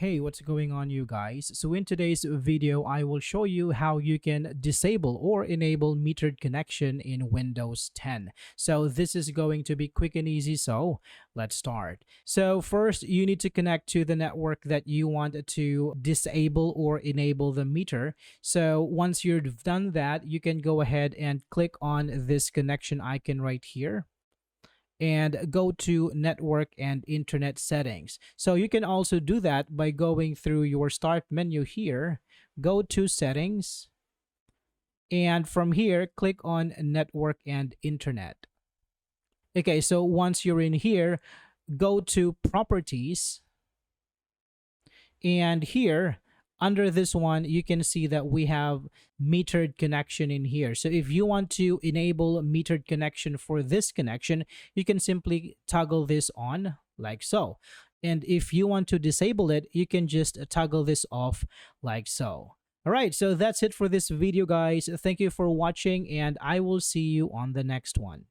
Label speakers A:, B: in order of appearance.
A: Hey, what's going on, you guys? So in today's video, I will show you how you can disable or enable metered connection in Windows 10. So this is going to be quick and easy, so let's start. So first, you need to connect to the network that you want to disable or enable the meter. So once you've done that, you can go ahead and click on this connection icon right here and go to network and internet settings. So you can also do that by going through your start menu here, go to settings, and from here, click on network and internet. Okay, so once you're in here, go to properties, and here under this one you can see that we have metered connection in here. So if you want to enable metered connection for this connection, you can simply toggle this on like so, and if you want to disable it, you can just toggle this off like so. All right, so that's it for this video, guys. Thank you for watching, and I will see you on the next one.